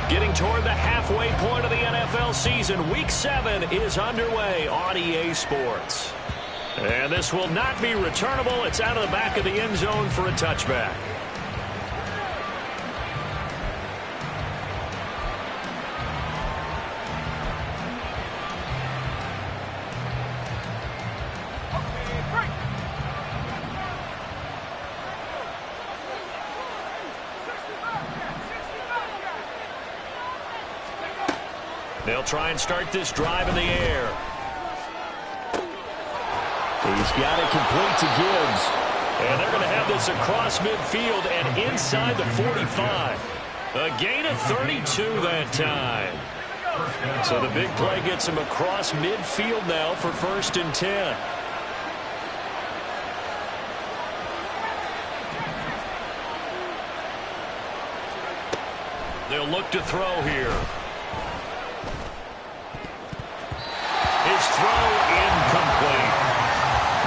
Getting toward the halfway point of the NFL season, Week 7 is underway on EA Sports. And this will not be returnable. It's out of the back of the end zone for a touchback. They'll try and start this drive in the air. He's got it complete to Gibbs. And they're going to have this across midfield and inside the 45. A gain of 32 that time. So the big play gets him across midfield now for 1st and 10. They'll look to throw here. His throw incomplete.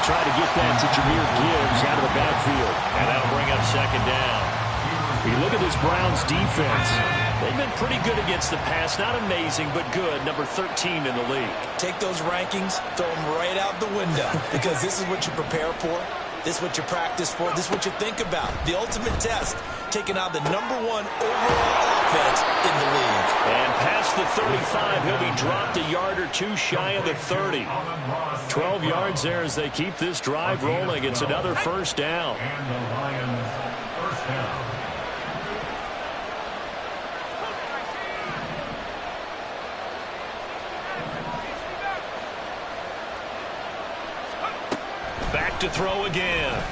Try to get that to Jahmyr Gibbs out of the backfield. And that'll bring up 2nd down. You look at this Browns defense. They've been pretty good against the pass. Not amazing, but good. Number 13 in the league. Take those rankings, throw them right out the window. Because this is what you prepare for. This is what you practice for. This is what you think about. The ultimate test. Taking out the #1 overall offense in the league. And past the 35, he'll be dropped a yard or 2 shy of the 30. 12 yards there as they keep this drive rolling. It's another 1st down. And the Lions, 1st down. Back to throw again.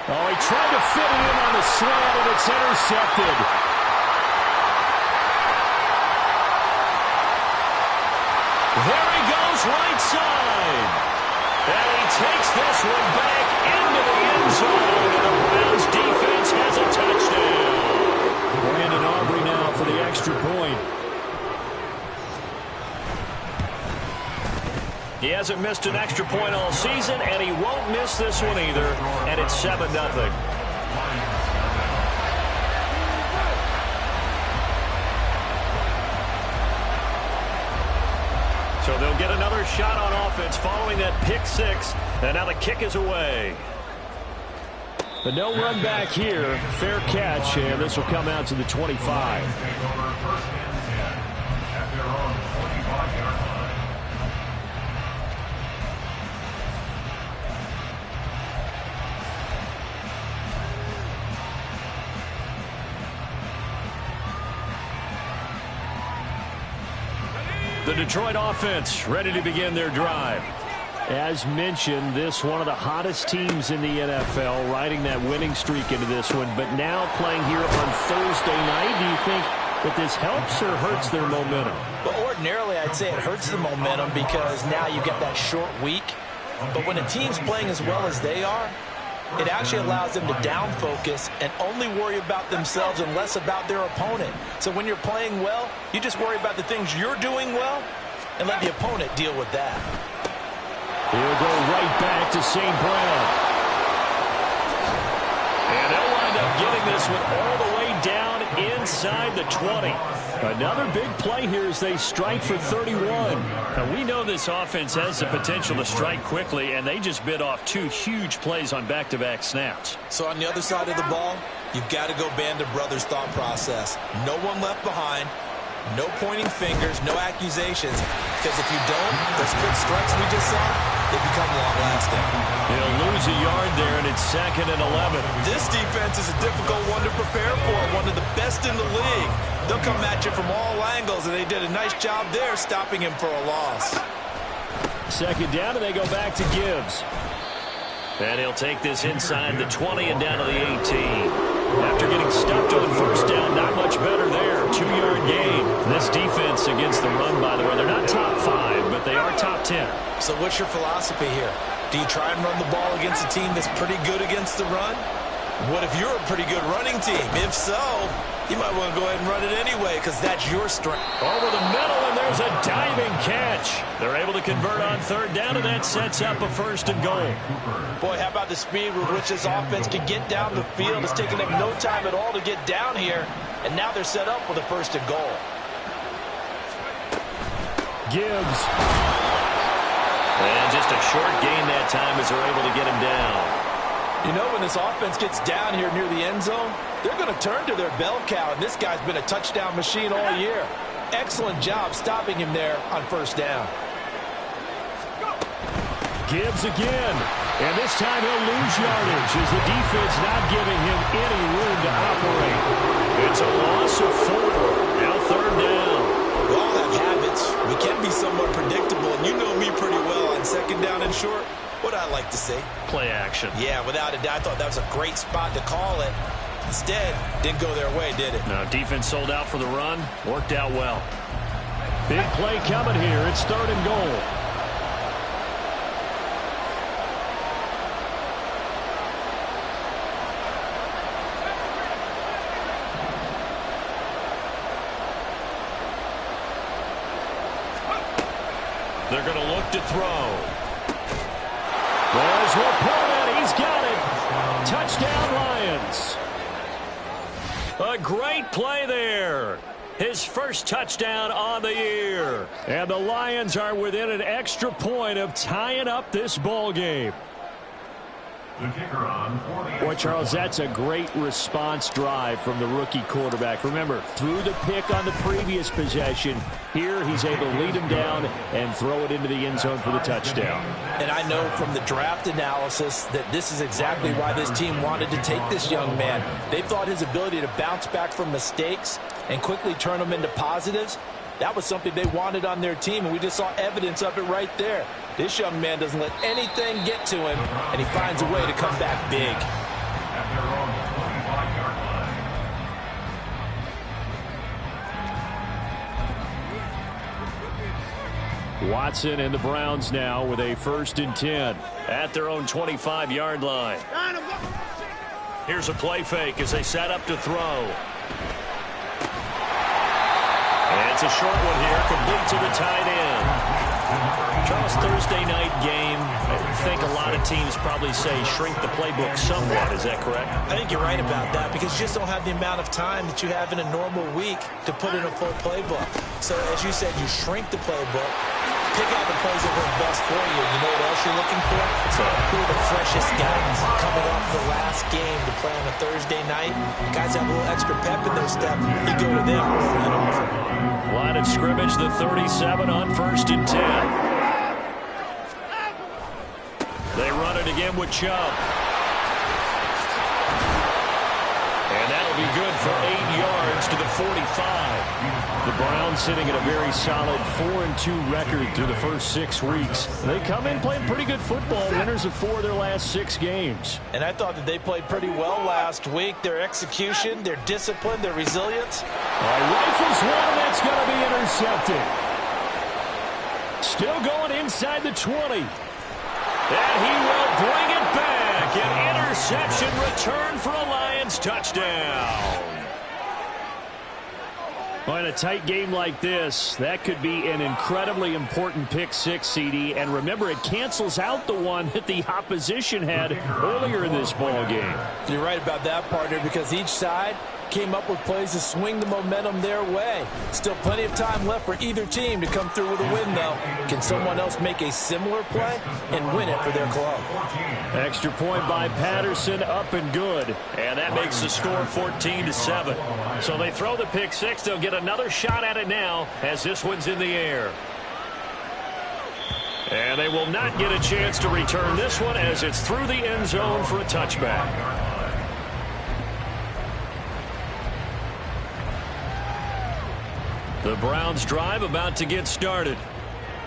Oh, he tried to fit it in on the slant, and it's intercepted. There he goes, right side. And he takes this one back into the end zone, and the Browns defense has a touchdown. Brandon Aubrey now for the extra point. He hasn't missed an extra point all season, and he won't miss this one either, and it's 7-0. So they'll get another shot on offense following that pick 6, and now the kick is away. But no run back here. Fair catch, and this will come out to the 25. The Detroit offense ready to begin their drive. As mentioned, this one of the hottest teams in the NFL, riding that winning streak into this one, but now playing here on Thursday night. Do you think that this helps or hurts their momentum? Well, ordinarily, I'd say it hurts the momentum because now you get that short week. But when a team's playing as well as they are, it actually allows them to down focus and only worry about themselves and less about their opponent. So when you're playing well, you just worry about the things you're doing well and let the opponent deal with that. He'll go right back to St. Brown. And they'll wind up getting this one all the way down inside the 20. Another big play here as they strike for 31. Now, we know this offense has the potential to strike quickly, and they just bit off 2 huge plays on back-to-back snaps. So on the other side of the ball, you've got to go Band of Brothers thought process. No one left behind. No pointing fingers, no accusations. Because if you don't, those quick strikes we just saw, they become long-lasting. He'll lose a yard there, and it's 2nd and 11. This defense is a difficult one to prepare for, one of the best in the league. They'll come at you from all angles, and they did a nice job there stopping him for a loss. 2nd down, and they go back to Gibbs. And he'll take this inside the 20 and down to the 18. After getting stuffed on 1st down, not much better there. 2-yard gain. This defense against the run, by the way, they're not top 5, but they are top 10. So what's your philosophy here? Do you try and run the ball against a team that's pretty good against the run? What if you're a pretty good running team? If so, you might want to go ahead and run it anyway because that's your strength. Over the middle, and there's a diving catch. They're able to convert on 3rd down, and that sets up a 1st and goal. Boy, how about the speed with which this offense can get down the field? It's taking them no time at all to get down here. And now they're set up with a 1st and goal. Gibbs. And just a short gain that time as they're able to get him down. You know, when this offense gets down here near the end zone, they're going to turn to their bell cow, and this guy's been a touchdown machine all year. Excellent job stopping him there on 1st down. Gibbs again. And this time he'll lose yardage as the defense not giving him any room to operate. It's a loss of 4. Now 3rd down. We all have habits. We can be somewhat predictable, and you know me pretty well on 2nd down and short. What I like to say? Play action. Yeah, without a doubt, I thought that was a great spot to call it. Instead, didn't go their way, did it? No, defense sold out for the run. Worked out well. Big play coming here. It's 3rd and goal. They're going to look to throw. There's Laporta. He's got it. Touchdown, Lions. A great play there. His 1st touchdown on the year. And the Lions are within an extra point of tying up this ball game. The kicker on for the Boy, Charles, that's a great response drive from the rookie quarterback. Remember, threw the pick on the previous possession. Here, he's able to lead him down and throw it into the end zone for the touchdown. And I know from the draft analysis that this is exactly why this team wanted to take this young man. They thought his ability to bounce back from mistakes and quickly turn them into positives, that was something they wanted on their team, and we just saw evidence of it right there. This young man doesn't let anything get to him, and he finds a way to come back big. at their own 25-yard line. Watson and the Browns now with a 1st and 10 at their own 25-yard line. Here's a play fake as they set up to throw. And it's a short one here, complete to the tight end. Charles, Thursday night game, I think a lot of teams probably say shrink the playbook somewhat. Is that correct? I think you're right about that because you just don't have the amount of time that you have in a normal week to put in a full playbook. So, as you said, you shrink the playbook, pick out the plays that work best for you. You know what else you're looking for? Who are the freshest guys coming off the last game to play on a Thursday night? Guys have a little extra pep in their step. You go to them early and often. Line of scrimmage, the 37 on 1st and 10. They run it again with Chubb. And that'll be good for 8 yards to the 45. The Browns sitting at a very solid 4-2 record through the first 6 weeks. They come in playing pretty good football, winners of 4 of their last 6 games. And I thought that they played pretty well last week. Their execution, their discipline, their resilience. Rifles one, and that's going to be intercepted. Still going inside the 20. And he will bring it back. An interception return for a Lions touchdown. Well, in a tight game like this, that could be an incredibly important pick six, CD. And remember, it cancels out the one that the opposition had earlier in this ball game. You're right about that, partner, because each side came up with plays to swing the momentum their way. Still plenty of time left for either team to come through with a win, though. Can someone else make a similar play and win it for their club? Extra point by Patterson, up and good. And that makes the score 14-7. So they throw the pick six. They'll get another shot at it now as this one's in the air. And they will not get a chance to return this one as it's through the end zone for a touchback. The Browns drive about to get started.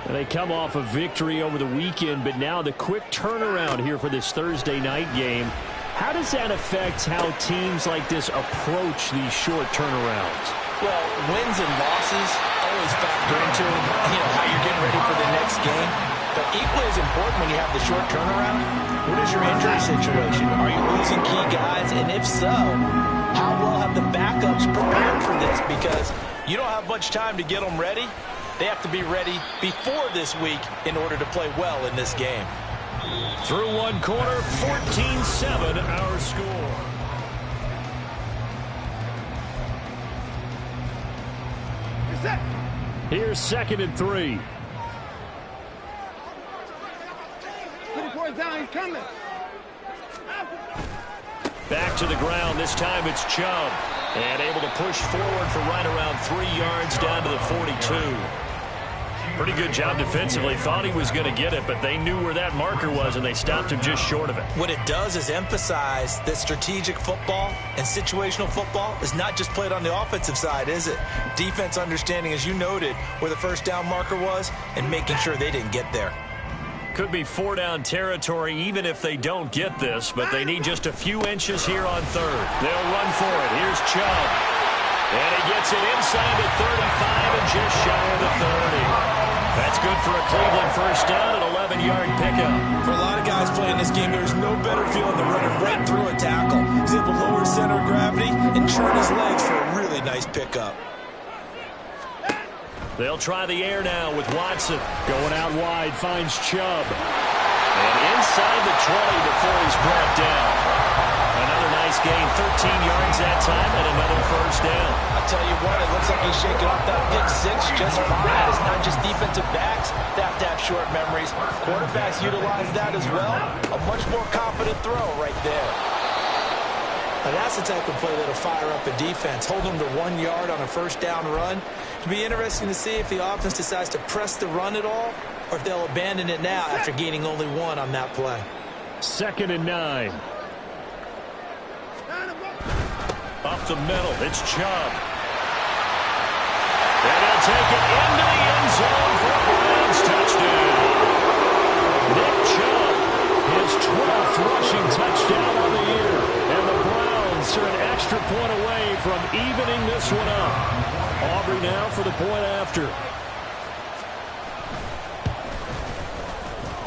And they come off a victory over the weekend, but now the quick turnaround here for this Thursday night game. How does that affect how teams like this approach these short turnarounds? Well, wins and losses always factor into how you're getting ready for the next game. But equally as important when you have the short turnaround, what is your injury situation? Are you losing key guys? And if so, how well have the backups prepared for this? Because you don't have much time to get them ready. They have to be ready before this week in order to play well in this game. Through one quarter, 14-7 our score. Here's 2nd and 3. Down, he's coming. Back to the ground. This time it's Chubb. And able to push forward for right around 3 yards down to the 42. Pretty good job defensively. Thought he was going to get it, but they knew where that marker was, and they stopped him just short of it. What it does is emphasize that strategic football and situational football is not just played on the offensive side, is it? Defense understanding, as you noted, where the first down marker was and making sure they didn't get there. Could be 4-down territory even if they don't get this, but they need just a few inches here on 3rd. They'll run for it. Here's Chubb. And he gets it inside the 35 and just shy of the 30. That's good for a Cleveland first down, an 11-yard pickup. For a lot of guys playing this game, there's no better feeling than running right through a tackle. He's able to lower his center of gravity and turn his legs for a really nice pickup. They'll try the air now with Watson. Going out wide, finds Chubb. And inside the 20 before he's brought down. Another nice gain, 13 yards that time, and another first down. I tell you what, it looks like he's shaking off that pick 6 just fine. It's not just defensive backs that have to have short memories. Quarterbacks utilize that as well. A much more confident throw right there. And that's the type of play that'll fire up a defense. Hold them to 1 yard on a first down run. It'll be interesting to see if the offense decides to press the run at all, or if they'll abandon it now after gaining only 1 on that play. 2nd and 9. Up the middle, it's Chubb. And he'll take it into the end zone for a Browns touchdown. Nick Chubb, his 12th rushing touchdown on the year. And the Browns are an extra point away from evening this one up. Aubrey now for the point after.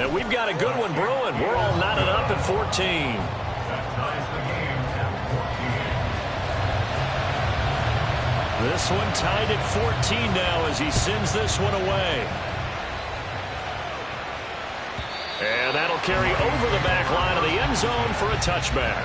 And we've got a good one brewing. We're all knotted up at 14. This one tied at 14 now as he sends this one away. And that'll carry over the back line of the end zone for a touchback.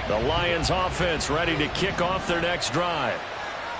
The Lions offense ready to kick off their next drive.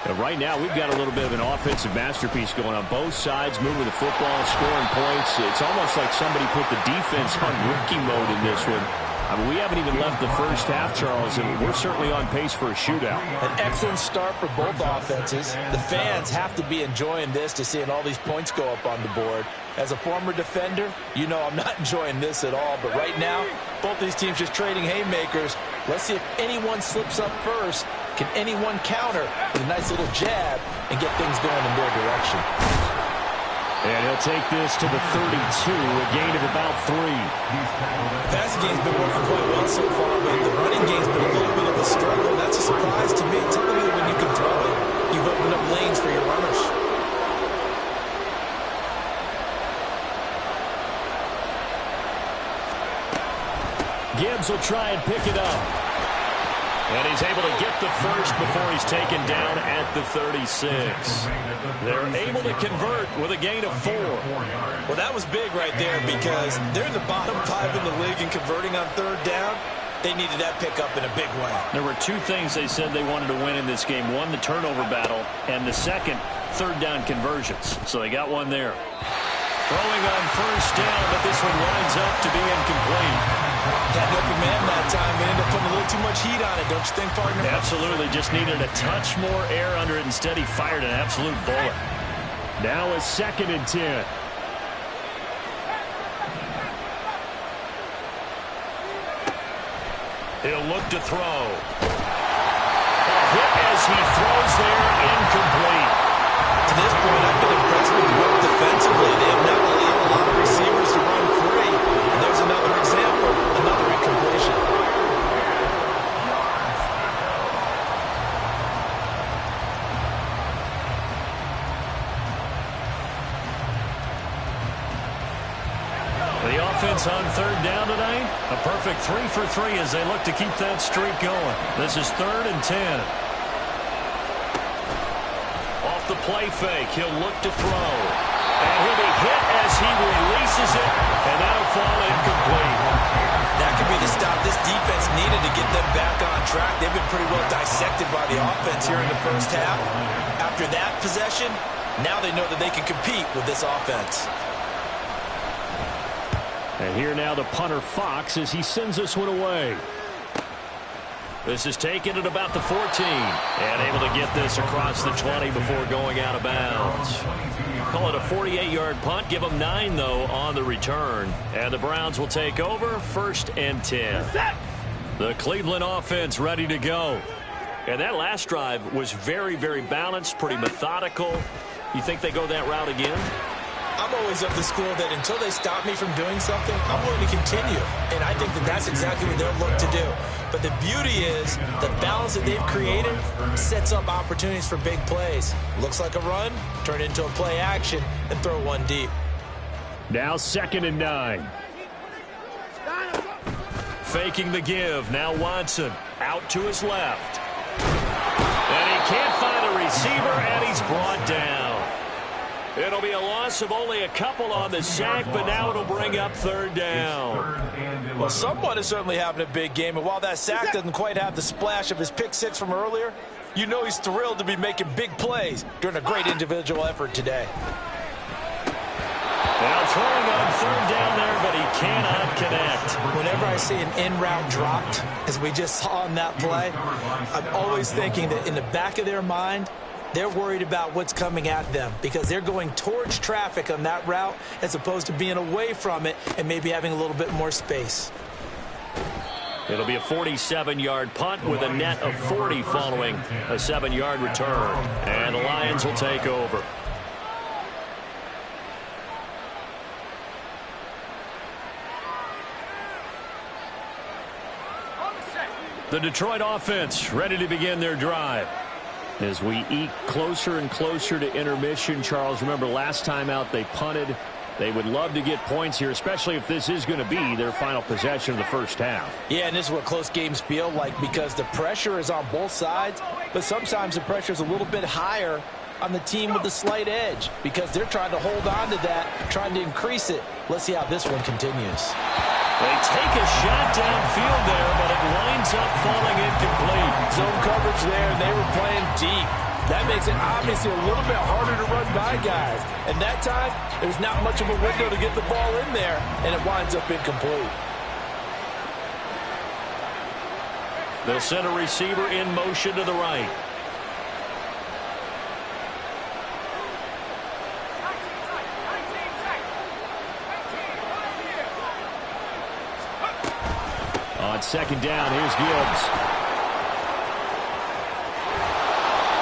And right now we've got a little bit of an offensive masterpiece going on both sides, moving the football, scoring points. It's almost like somebody put the defense on rookie mode in this one. I mean, we haven't even left the first half, Charles, and we're certainly on pace for a shootout. An excellent start for both offenses. The fans have to be enjoying this to seeing all these points go up on the board. As a former defender, you know I'm not enjoying this at all. But right now, both these teams just trading haymakers. Let's see if anyone slips up first. Can anyone counter with a nice little jab and get things going in their direction? And he'll take this to the 32, a gain of about 3. The passing game's been working quite well so far, but the running game's been a little bit of a struggle. And that's a surprise to me. Typically, when you can throw it, you've opened up lanes for your runners. Gibbs will try and pick it up. And he's able to get the first before he's taken down at the 36. They're able to convert with a gain of 4. Well, that was big right there because they're in the bottom 5 in the league in converting on third down. They needed that pickup in a big way. There were 2 things they said they wanted to win in this game. One, the turnover battle, and the second, third down conversions. So they got one there. Throwing on first down, but this one winds up to be incomplete. Had an open man that time, but ended up putting a little too much heat on it, don't you think, partner? Absolutely. Just needed a touch more air under it. Instead, he fired an absolute bullet. Now a 2nd and 10. He'll look to throw. A hit as he throws there, incomplete. To this point, I've been impressed with the work defensively. They have not really had a lot of receivers to run free. And there's another example, another incompletion. The offense on third down tonight, a perfect 3 for 3 as they look to keep that streak going. This is 3rd and 10. off the play fake. He'll look to throw. And he'll be hit as he releases it, and that'll fall incomplete. That could be the stop this defense needed to get them back on track. They've been pretty well dissected by the offense here in the first half. After that possession, now they know that they can compete with this offense. And here now the punter Fox as he sends this one away. This is taken at about the 14. And able to get this across the 20 before going out of bounds. Call it a 48-yard punt. Give them 9, though, on the return. And the Browns will take over 1st and 10. The Cleveland offense ready to go. And that last drive was very, very balanced, pretty methodical. You think they go that route again? I'm always of the school that until they stop me from doing something, I'm willing to continue. And I think that that's exactly what they'll look to do. But the beauty is the balance that they've created sets up opportunities for big plays. Looks like a run, turn it into a play action, and throw one deep. Now 2nd and 9. Faking the give. Now Watson out to his left. And he can't find a receiver, and he's brought down. It'll be a loss of only a couple on the sack, but now it'll bring up 3rd down. Well, someone is certainly having a big game, and while that sack doesn't quite have the splash of his pick six from earlier, you know he's thrilled to be making big plays during a great individual effort today. Now throwing on 3rd down there, but he cannot connect. Whenever I see an in-route dropped, as we just saw on that play, I'm always thinking that in the back of their mind, they're worried about what's coming at them because they're going towards traffic on that route as opposed to being away from it and maybe having a little bit more space. It'll be a 47-yard punt with a net of 40 following a 7-yard return. And the Lions will take over. The Detroit offense ready to begin their drive. As we eke closer and closer to intermission, Charles, remember last time out they punted. They would love to get points here, especially if this is going to be their final possession of the first half. Yeah, and this is what close games feel like because the pressure is on both sides, but sometimes the pressure is a little bit higher on the team with the slight edge because they're trying to hold on to that, trying to increase it. Let's see how this one continues. They take a shot downfield there, but it winds up falling incomplete. Zone coverage there, and they were playing deep. That makes it obviously a little bit harder to run by guys. And that time, there's not much of a window to get the ball in there, and it winds up incomplete. They'll send a receiver in motion to the right. On 2nd down, here's Gibbs.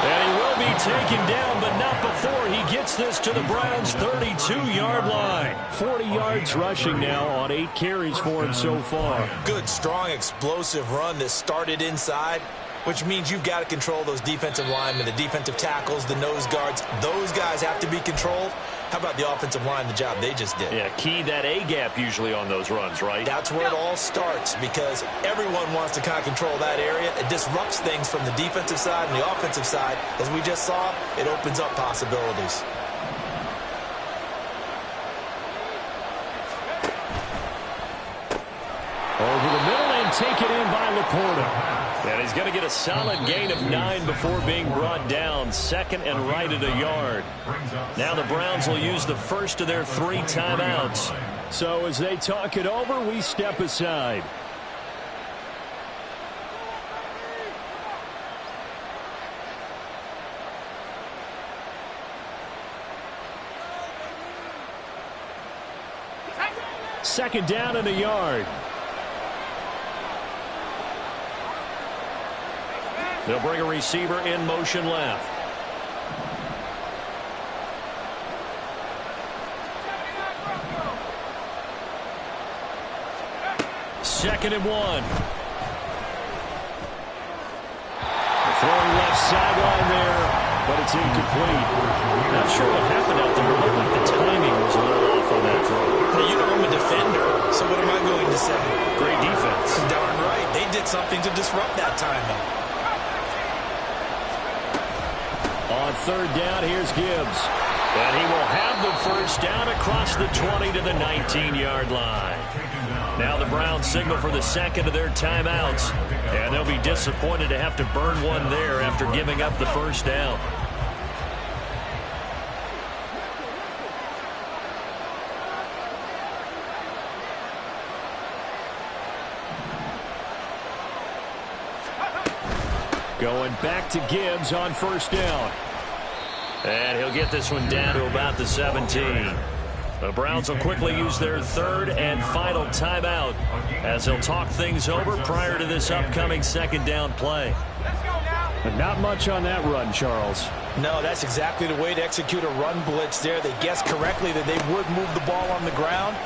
And he will be taken down, but not before he gets this to the Browns' 32-yard line. 40 yards rushing now on 8 carries for him so far. Good, strong, explosive run that started inside, which means you've got to control those defensive linemen, the defensive tackles, the nose guards. Those guys have to be controlled. How about the offensive line, the job they just did? Yeah, key that A-gap usually on those runs, right? That's where it all starts because everyone wants to kind of control that area. It disrupts things from the defensive side and the offensive side. As we just saw, it opens up possibilities. Over the middle and taken in by Laporta. And he's going to get a solid gain of 9 before being brought down. 2nd and right at a yard. Now the Browns will use the first of their 3 timeouts. So as they talk it over, we step aside. Second down and a yard. They'll bring a receiver in motion left. Second and 1. Throwing left sideline there, but it's incomplete. Not sure what happened out there. It looked like the timing was a little off on that throw. Now, you know I'm a defender, so what am I going to say? Great defense. Darn right. They did something to disrupt that timing. On third down, here's Gibbs. And he will have the first down across the 20 to the 19-yard line. Now the Browns signal for the second of their timeouts. And they'll be disappointed to have to burn one there after giving up the first down. Going back to Gibbs on first down. And he'll get this one down to about the 17. The Browns will quickly use their third and final timeout as they'll talk things over prior to this upcoming second down play. But not much on that run, Charles. No, that's exactly the way to execute a run blitz there. They guessed correctly that they would move the ball on the ground,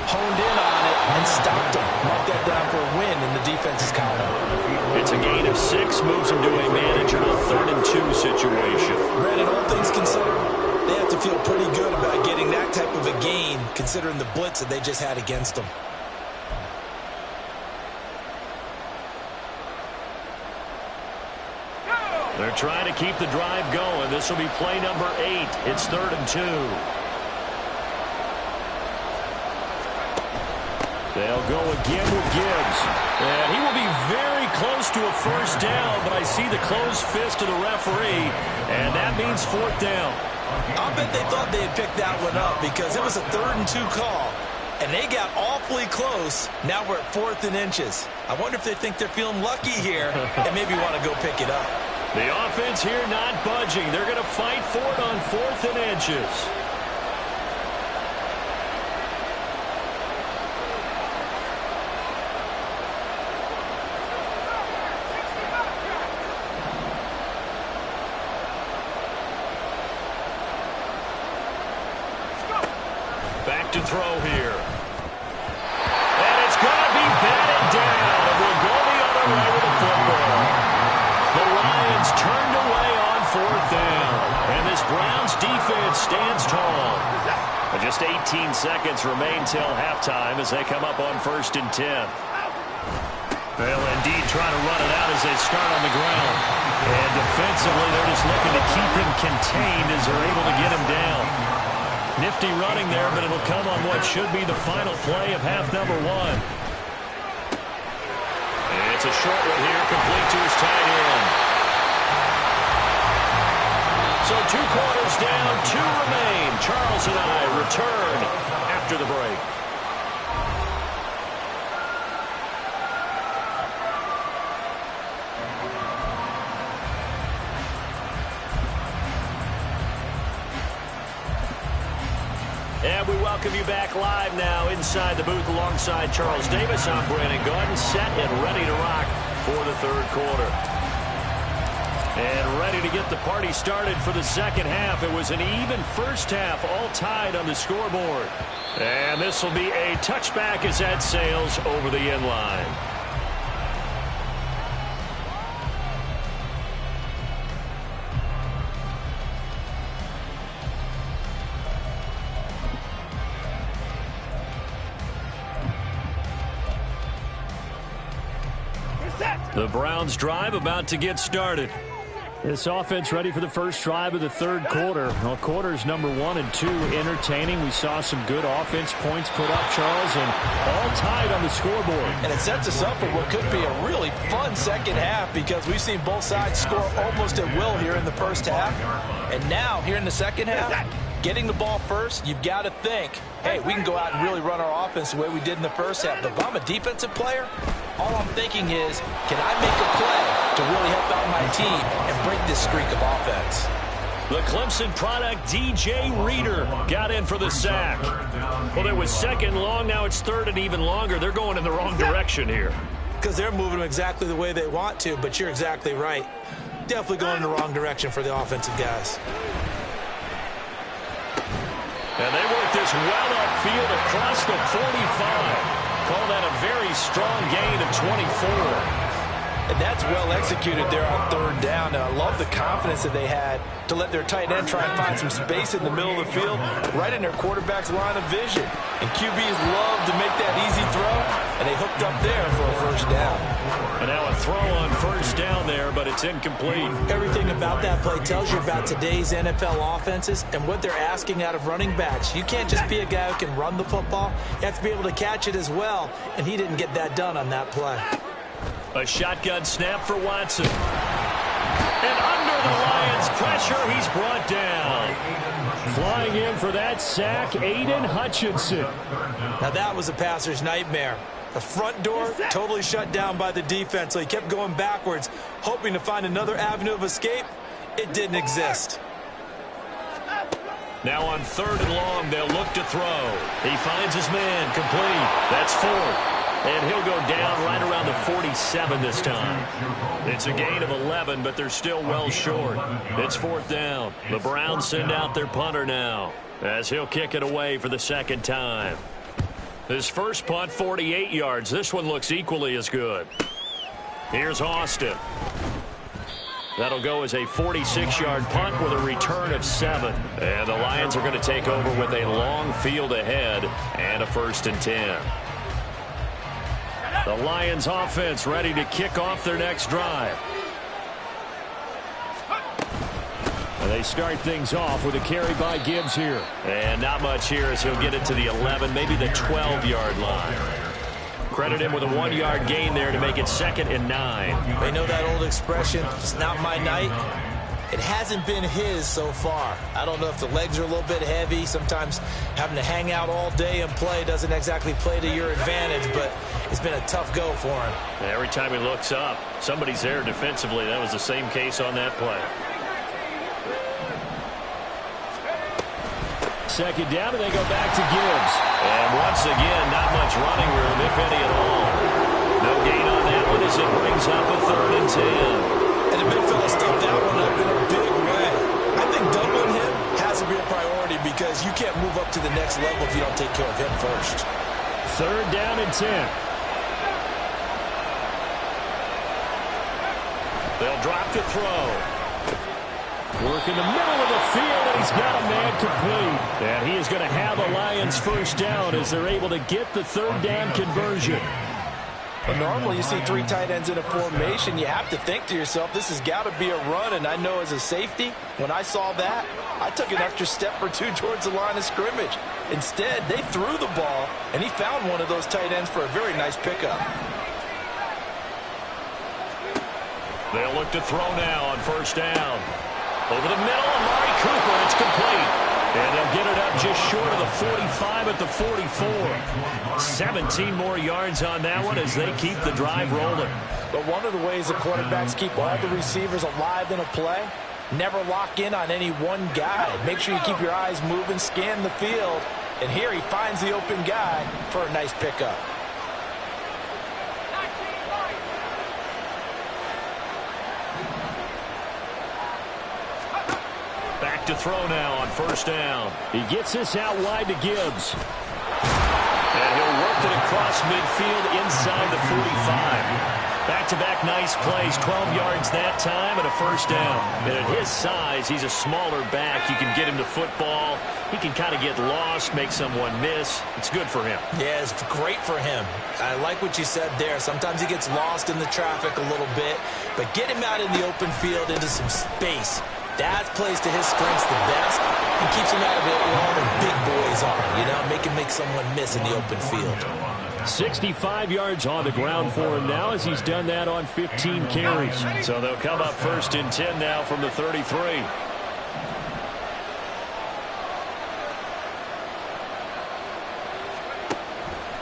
honed in on it, and stopped them. Mark that down for a win in the defense's column. It's a gain of 6, moves them to a manageable 3rd and 2 situation. Brandon, all things considered, they have to feel pretty good about getting that type of a gain, considering the blitz that they just had against them. They're trying to keep the drive going. This will be play number 8. It's 3rd and 2. They'll go again with Gibbs. And he will be very close to a first down, but I see the closed fist of the referee, and that means 4th down. I'll bet they thought they had picked that one up because it was a 3rd and 2 call, and they got awfully close. Now we're at 4th and inches. I wonder if they think they're feeling lucky here and maybe want to go pick it up. The offense here not budging. They're going to fight for it on 4th and inches. Back to throw here. And it's going to be batted down. And we'll go the other way with the football. The Lions turned away on 4th down. And this Browns defense stands tall. And just 18 seconds remain till halftime as they come up on 1st and 10. They'll indeed try to run it out as they start on the ground. And defensively, they're just looking to keep him contained as they're able to get him down. Nifty running there, but it'll come on what should be the final play of half number 1. It's a short one here, complete to his tight end. So 2 quarters down, 2 remain. Charles and I return after the break. And we welcome you back live now inside the booth alongside Charles Davis. I'm Brandon Gaudin, set and ready to rock for the 3rd quarter. And ready to get the party started for the second half. It was an even first half, all tied on the scoreboard. And this will be a touchback as that sails over the end line. The Browns drive about to get started. This offense ready for the first drive of the 3rd quarter. Well, quarters number 1 and 2 entertaining. We saw some good offense points put up, Charles, and all tied on the scoreboard. And it sets us up for what could be a really fun second half because we've seen both sides score almost at will here in the first half. And now, here in the second half, getting the ball first, you've got to think, hey, we can go out and really run our offense the way we did in the first half. But if I'm a defensive player, all I'm thinking is, can I make a play to really help out my team and break this streak of offense? The Clemson product, DJ Reader, got in for the sack. Well, it was 2nd long. Now it's 3rd and even longer. They're going in the wrong direction here. Because they're moving exactly the way they want to, but you're exactly right. Definitely going in the wrong direction for the offensive guys. And they work this well upfield across the 45. Call that a very strong gain of 24. And that's well executed there on third down. And I love the confidence that they had to let their tight end try and find some space in the middle of the field, right in their quarterback's line of vision. And QBs love to make that easy throw, and they hooked up there for a first down. And now a throw on first down there, but it's incomplete. Everything about that play tells you about today's NFL offenses and what they're asking out of running backs. You can't just be a guy who can run the football. You have to be able to catch it as well, and he didn't get that done on that play. A shotgun snap for Watson. And under the Lions' pressure, he's brought down. Flying in for that sack, Aiden Hutchinson. Now that was a passer's nightmare. The front door totally shut down by the defense, so he kept going backwards, hoping to find another avenue of escape. It didn't exist. Now on third and long, they'll look to throw. He finds his man, complete. That's 4. And he'll go down right around the 47 this time. It's a gain of 11, but they're still well short. It's 4th down. The Browns send out their punter now, as he'll kick it away for the second time. His first punt, 48 yards. This one looks equally as good. Here's Austin. That'll go as a 46-yard punt with a return of 7. And the Lions are going to take over with a long field ahead and a 1st and 10. The Lions offense ready to kick off their next drive. And they start things off with a carry by Gibbs here. And not much here as he'll get it to the 11, maybe the 12-yard line. Credit him with a 1-yard gain there to make it 2nd and 9. They know that old expression, it's not my night. It hasn't been his so far. I don't know if the legs are a little bit heavy. Sometimes having to hang out all day and play doesn't exactly play to your advantage, but it's been a tough go for him. Every time he looks up, somebody's there defensively. That was the same case on that play. 2nd down, and they go back to Gibbs. And once again, not much running room, if any at all. No gain on that one as it brings up a 3rd and 10. And the big fella stuffed that one up in a big way. I think doubling him has to be a priority because you can't move up to the next level if you don't take care of him first. 3rd down and 10. They'll drop to throw. Work in the middle of the field, and he's got a man complete. And he is going to have a Lions first down as they're able to get the 3rd down conversion. But normally you see 3 tight ends in a formation, you have to think to yourself, this has got to be a run. And I know as a safety, when I saw that, I took an extra step or 2 towards the line of scrimmage. Instead, they threw the ball, and he found one of those tight ends for a very nice pickup. They'll look to throw now on 1st down. Over the middle, Amari Cooper, it's complete. And they'll get it up just short of the 45 at the 44. 17 more yards on that one as they keep the drive rolling. But one of the ways the quarterbacks keep all the receivers alive in a play, never lock in on any one guy. Make sure you keep your eyes moving, scan the field. And here he finds the open guy for a nice pickup. Back to throw now on 1st down. He gets this out wide to Gibbs. And he'll work it across midfield inside the 45. Back-to-back nice plays, 12 yards that time and a 1st down. And at his size, he's a smaller back. You can get him to football. He can kind of get lost, make someone miss. It's good for him. Yeah, it's great for him. I like what you said there. Sometimes he gets lost in the traffic a little bit. But get him out in the open field into some space. That plays to his strengths the best and keeps him out of it where all the big boys are. You know, make someone miss in the open field. 65 yards on the ground for him now as he's done that on 15 carries. So they'll come up 1st and 10 now from the 33.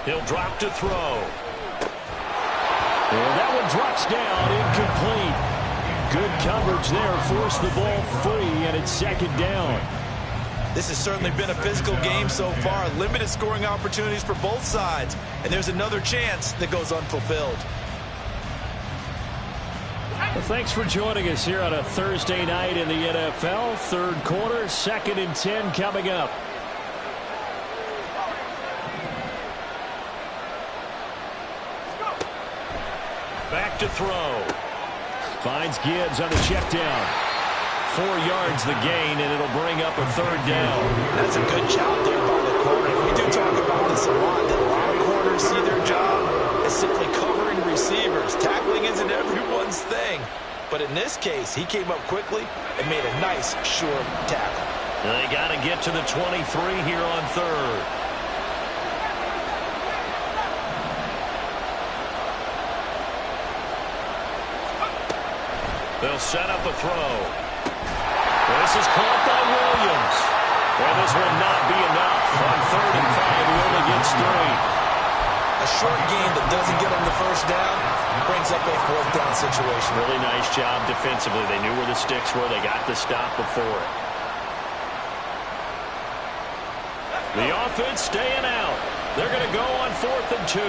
He'll drop to throw. And that one drops down, incomplete. Good coverage there, forced the ball free, and it's 2nd down. This has certainly been a physical game so far. Limited scoring opportunities for both sides. And there's another chance that goes unfulfilled. Well, thanks for joining us here on a Thursday night in the NFL. 3rd quarter, 2nd and 10 coming up. Back to to throw. Finds Gibbs on the check down. 4 yards the gain, and it'll bring up a 3rd down. That's a good job there by the corner. We do talk about this a lot, that a lot of corners see their job as simply covering receivers. Tackling isn't everyone's thing. But in this case, he came up quickly and made a nice, short tackle. They got to get to the 23 here on 3rd. They'll set up a throw. This is caught by Williams. And this will not be enough. On 3rd and 5, he only gets 3. A short gain that doesn't get him the first down brings up a 4th down situation. Really nice job defensively. They knew where the sticks were. They got the stop before it. The offense staying out. They're going to go on 4th and 2.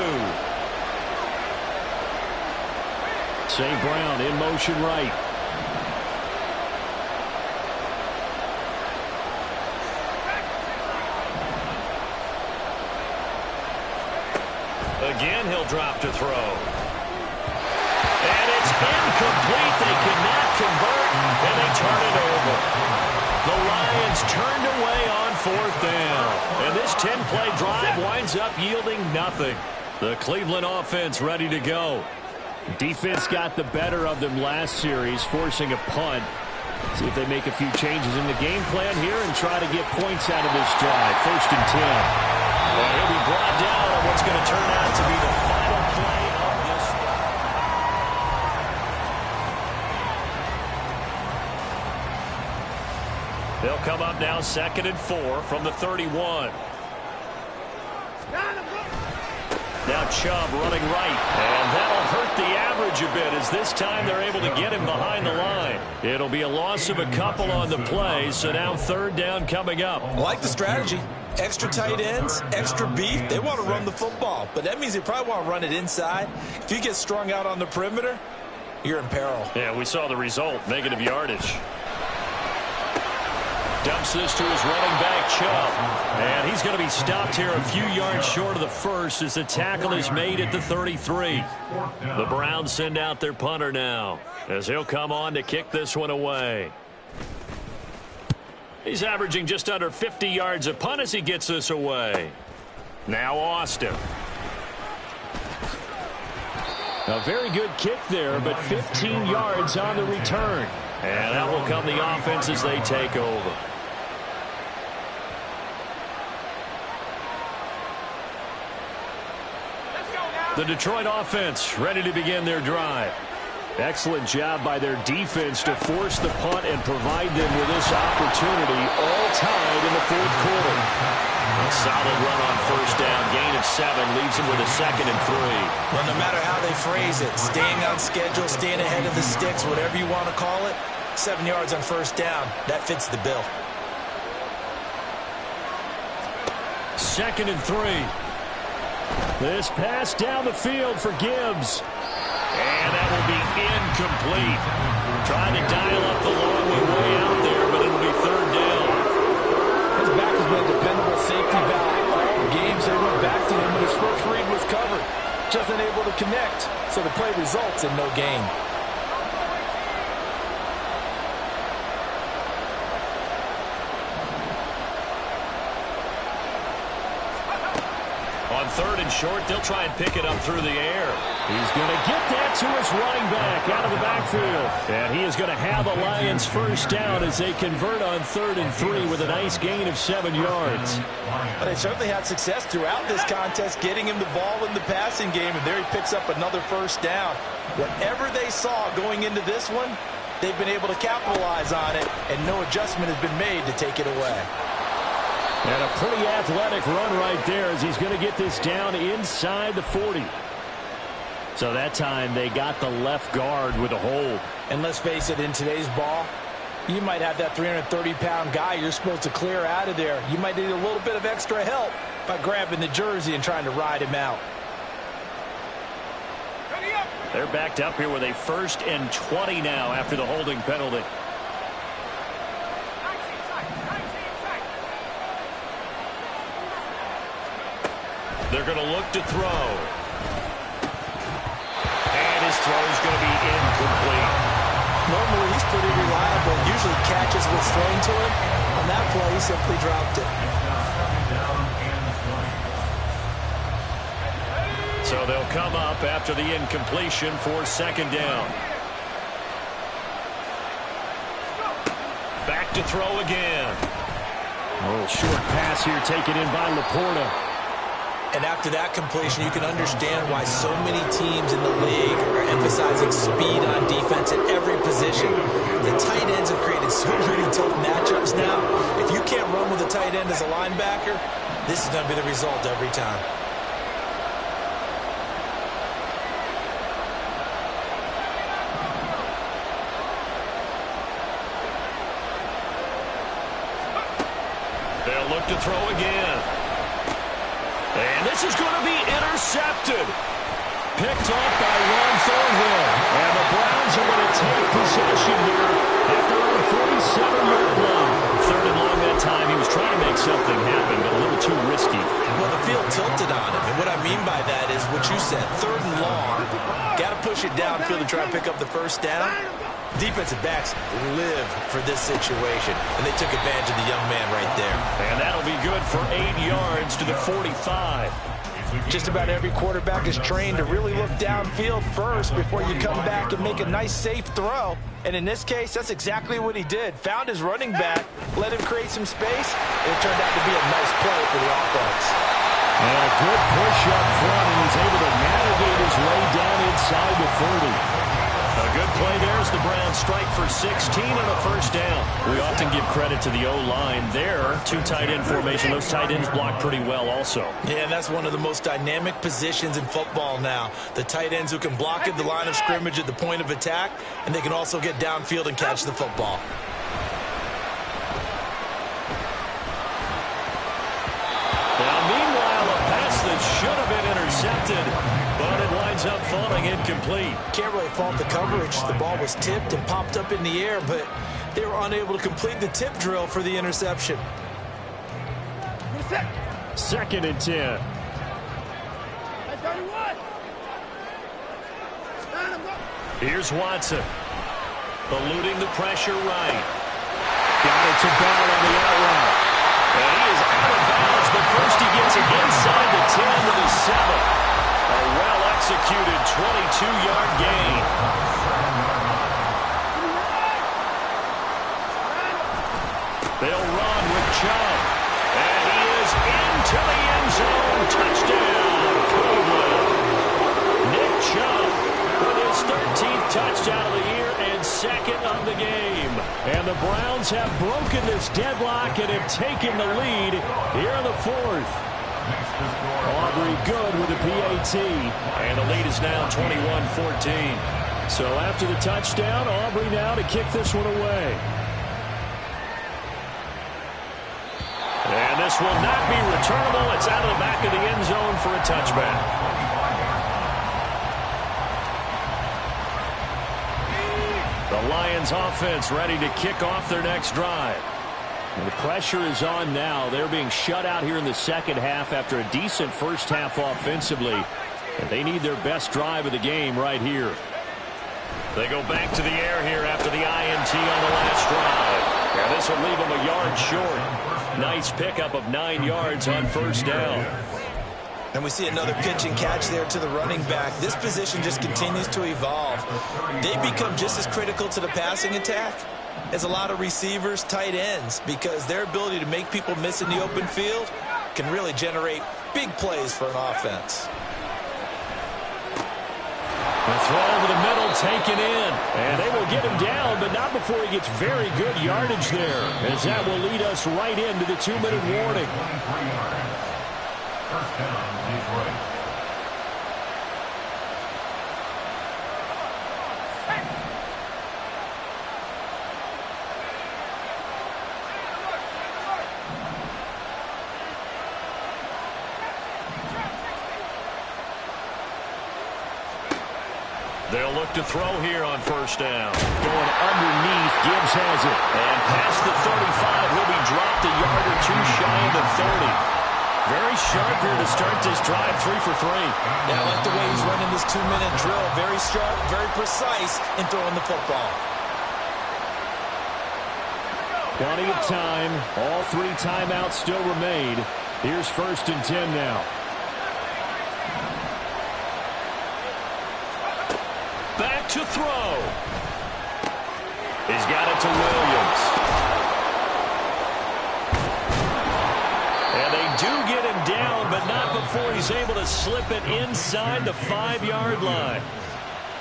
St. Brown in motion right. Again, he'll drop to throw. And it's incomplete. They cannot convert, and they turn it over. The Lions turned away on 4th down. And this 10-play drive winds up yielding nothing. The Cleveland offense ready to go. Defense got the better of them last series, forcing a punt. See if they make a few changes in the game plan here and try to get points out of this drive. 1st and 10. Well, he'll be brought down on what's going to turn out to be the final play of this. They'll come up now 2nd and 4 from the 31. Now Chubb running right, and that'll hurt the average a bit as this time they're able to get him behind the line. It'll be a loss of a couple on the play, so now 3rd down coming up. I like the strategy. Extra tight ends, extra beef. They want to run the football, but that means they probably want to run it inside. If you get strung out on the perimeter, you're in peril. Yeah, we saw the result, negative yardage. Dumps this to his running back, Chubb. And he's going to be stopped here a few yards short of the first as the tackle is made at the 33. The Browns send out their punter now as he'll come on to kick this one away. He's averaging just under 50 yards a punt as he gets this away. Now Austin. A very good kick there, but 15 yards on the return. And that will come the offense as they take over. The Detroit offense ready to begin their drive. Excellent job by their defense to force the punt and provide them with this opportunity, all tied in the 4th quarter. A solid run on 1st down. Gain of 7 leaves them with a 2nd and 3. Well, no matter how they phrase it, staying on schedule, staying ahead of the sticks, whatever you want to call it, 7 yards on 1st down, that fits the bill. 2nd and 3. This pass down the field for Gibbs. And that will be incomplete. Trying to dial up the long way out there, but it'll be 3rd down. His back has been a dependable safety valve. All games they went back to him when his first read was covered. Just unable to connect, so the play results in no gain. On 3rd and short, they'll try and pick it up through the air. He's going to get that to his running back out of the backfield. And he is going to have a Lions 1st down as they convert on 3rd and 3 with a nice gain of 7 yards. But they certainly had success throughout this contest, getting him the ball in the passing game, and there he picks up another 1st down. Whatever they saw going into this one, they've been able to capitalize on it, and no adjustment has been made to take it away. And a pretty athletic run right there as he's going to get this down inside the 40. So that time they got the left guard with a hold. And let's face it, in today's ball, you might have that 330-pound guy you're supposed to clear out of there. You might need a little bit of extra help by grabbing the jersey and trying to ride him out. They're backed up here with a 1st and 20 now after the holding penalty. They're going to look to throw. And his throw is going to be incomplete. Normally, he's pretty reliable. Usually catches what's thrown to him. On that play, he simply dropped it. So they'll come up after the incompletion for second down. Back to throw again. A little short pass here taken in by Laporta. And after that completion, you can understand why so many teams in the league are emphasizing speed on defense at every position. The tight ends have created so many tough matchups now. If you can't run with a tight end as a linebacker, this is going to be the result every time. They'll look to throw again. And this is going to be intercepted. Picked off by Ron Thornhill. And the Browns are going to take possession here at their own 47-yard line. Third and long that time. He was trying to make something happen, but a little too risky. Well, the field tilted on him. And what I mean by that is what you said. Third and long. Got to push it downfield to try and pick up the first down. Defensive backs live for this situation, and they took advantage of the young man right there. And that'll be good for 8 yards to the 45. Just about every quarterback is trained to really look downfield first before you come back and make a nice, safe throw. And in this case, that's exactly what he did. Found his running back, let him create some space, and it turned out to be a nice play for the offense. And a good push up front, and he's able to navigate his way down inside the 30. A good play there as the Browns strike for 16 on a first down. We often give credit to the O-line there. Two tight end formation. Those tight ends block pretty well also. Yeah, and that's one of the most dynamic positions in football now. The tight ends who can block at the line of scrimmage at the point of attack, and they can also get downfield and catch the football. Now, meanwhile, a pass that should have been intercepted, but it winds up falling incomplete. Can't really fault the coverage. The ball was tipped and popped up in the air, but they were unable to complete the tip drill for the interception. Second and 10. Here's Watson. Eluding the pressure right. Got it to Bell on the out route. And he is out of bounds, but first he gets it inside the 10 to the 7. A well-executed 22-yard gain. They'll run with Chubb. And he is into the end zone. Touchdown, Cleveland. Nick Chubb with his 13th touchdown of the year and second of the game. And the Browns have broken this deadlock and have taken the lead here in the fourth. Aubrey good with the PAT. And the lead is now 21-14. So after the touchdown, Aubrey now to kick this one away. And this will not be returnable. It's out of the back of the end zone for a touchback. The Lions offense ready to kick off their next drive. And the pressure is on now. They're being shut out here in the second half after a decent first half offensively. And they need their best drive of the game right here. They go back to the air here after the INT on the last drive. And this will leave them a yard short. Nice pickup of 9 yards on first down. And we see another pitch and catch there to the running back. This position just continues to evolve. They become just as critical to the passing attack as a lot of receivers, tight ends, because their ability to make people miss in the open field can really generate big plays for an offense. The throw over the middle taken in. And they will get him down, but not before he gets very good yardage there, as that will lead us right into the 2-minute warning. First down, Detroit. They'll look to throw here on first down. Going underneath, Gibbs has it. And past the 35, will be dropped a yard or two shy of the 30. Very sharp here to start this drive, 3 for 3. Yeah, I like the way he's running this 2-minute drill. Very sharp, very precise in throwing the football. Plenty of time. All 3 timeouts still remain. Here's 1st and 10 now. Back to throw. He's got it to Williams. And they do get him down, but not before he's able to slip it inside the 5-yard line.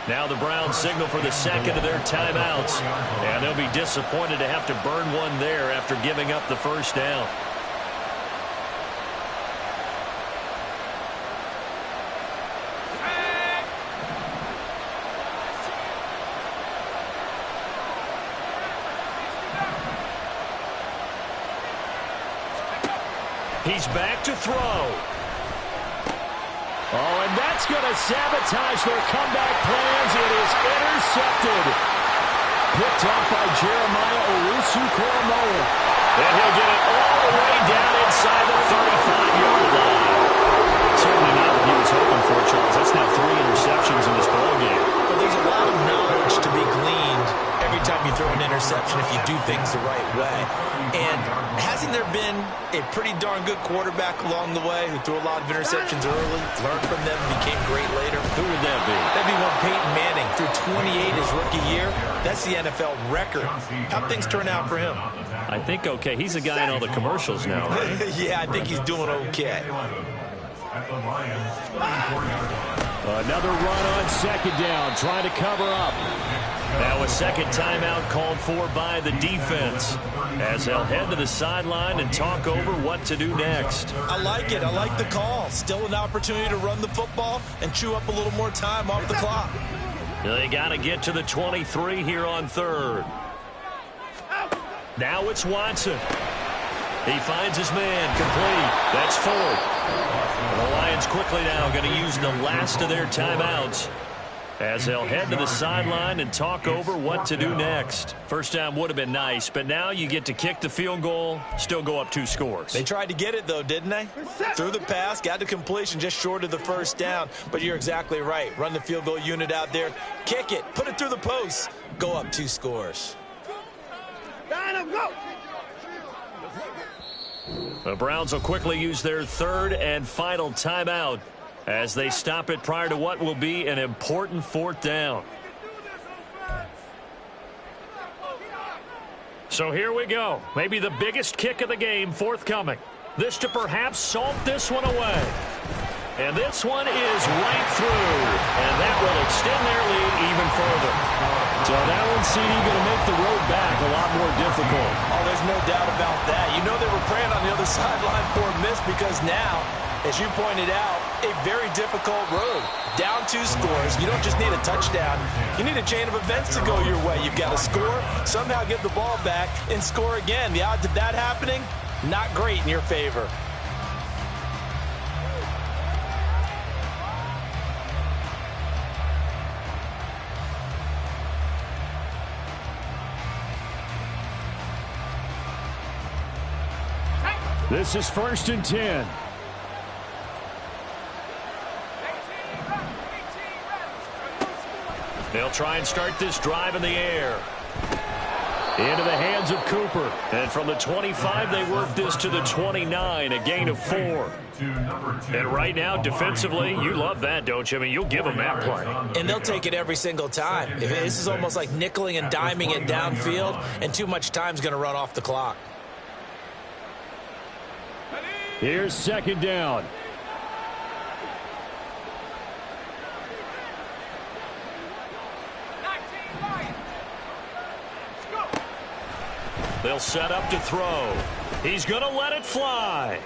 Now the Browns signal for the second of their timeouts. And they'll be disappointed to have to burn one there after giving up the first down. He's back to throw. Oh, and that's going to sabotage their comeback plans. It is intercepted. Picked up by Jeremiah Owusu-Koramoah. And he'll get it all the way down inside the 35-yard line. Certainly not what he was hoping for, Charles. That's now 3 interceptions in this ballgame. Well, there's a lot of knowledge to be gleaned every time you throw an interception if you do things the right way. And hasn't there been a pretty darn good quarterback along the way who threw a lot of interceptions early, learned from them, became great later? Who would that be? That'd be one Peyton Manning. Threw 28 his rookie year. That's the NFL record. How'd things turn out for him? I think okay. He's a guy in all the commercials now, right? Yeah, I think he's doing okay. Another run on 2nd down, trying to cover up. Now a second timeout called for by the defense as they'll head to the sideline and talk over what to do next. I like it. I like the call. Still an opportunity to run the football and chew up a little more time off the clock. They got to get to the 23 here on 3rd. Now it's Watson. He finds his man, complete. That's 4th. The Lions quickly now going to use the last of their timeouts as they'll head to the sideline and talk over what to do next. First down would have been nice, but now you get to kick the field goal, still go up 2 scores. They tried to get it, though, didn't they? Threw the pass, got to completion just short of the first down. But you're exactly right. Run the field goal unit out there, kick it, put it through the post, go up 2 scores. The Browns will quickly use their 3rd and final timeout as they stop it prior to what will be an important 4th down. So here we go. Maybe the biggest kick of the game forthcoming. This to perhaps salt this one away. And this one is right through. And that will extend their lead even further. So that one's going to make the road back a lot more difficult. Oh, there's no doubt about that. You know they were praying on the other sideline for a miss because now, as you pointed out, a very difficult road. Down 2 scores. You don't just need a touchdown. You need a chain of events to go your way. You've got to score, somehow get the ball back, and score again. The odds of that happening, not great in your favor. This is 1st and 10. They'll try and start this drive in the air. Into the hands of Cooper. And from the 25, they work this to the 29, a gain of 4. And right now, defensively, you love that, don't you? I mean, you'll give them that play. And they'll take it every single time. This is almost like nickeling and diming it downfield, and too much time's going to run off the clock. Here's 2nd down. They'll set up to throw. He's going to let it fly.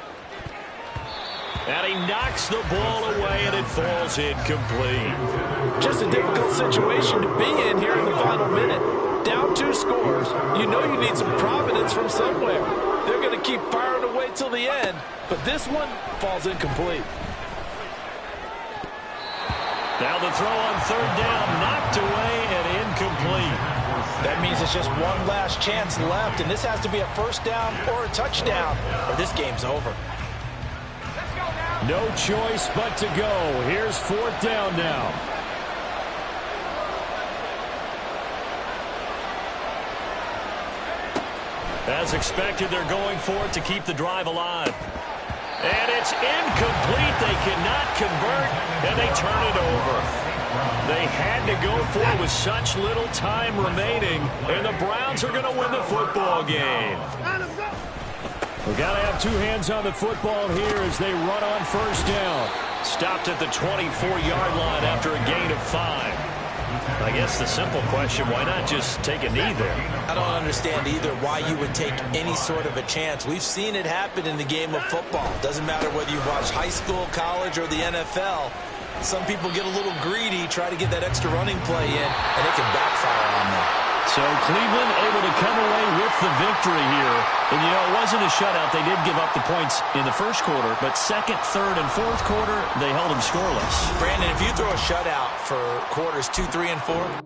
And he knocks the ball away, and it falls incomplete. Just a difficult situation to be in here in the final minute. Down 2 scores. You know you need some providence from somewhere. They're going to keep firing away till the end, but this one falls incomplete. Now the throw on 3rd down, knocked away and incomplete. That means it's just one last chance left, and this has to be a 1st down or a touchdown, or this game's over. No choice but to go. Here's 4th down now. As expected, they're going for it to keep the drive alive. And it's incomplete. They cannot convert, and they turn it over. They had to go for it with such little time remaining, and the Browns are going to win the football game. We've got to have 2 hands on the football here as they run on 1st down. Stopped at the 24-yard line after a gain of 5. I guess the simple question, why not just take a knee there? I don't understand either why you would take any sort of a chance. We've seen it happen in the game of football. Doesn't matter whether you watch high school, college, or the NFL. Some people get a little greedy, try to get that extra running play in, and it can backfire on them. So Cleveland able to come away with the victory here. And, you know, it wasn't a shutout. They did give up the points in the first quarter, but 2nd, 3rd, and 4th quarter, they held them scoreless. Brandon, if you throw a shutout for quarters 2, 3, and 4,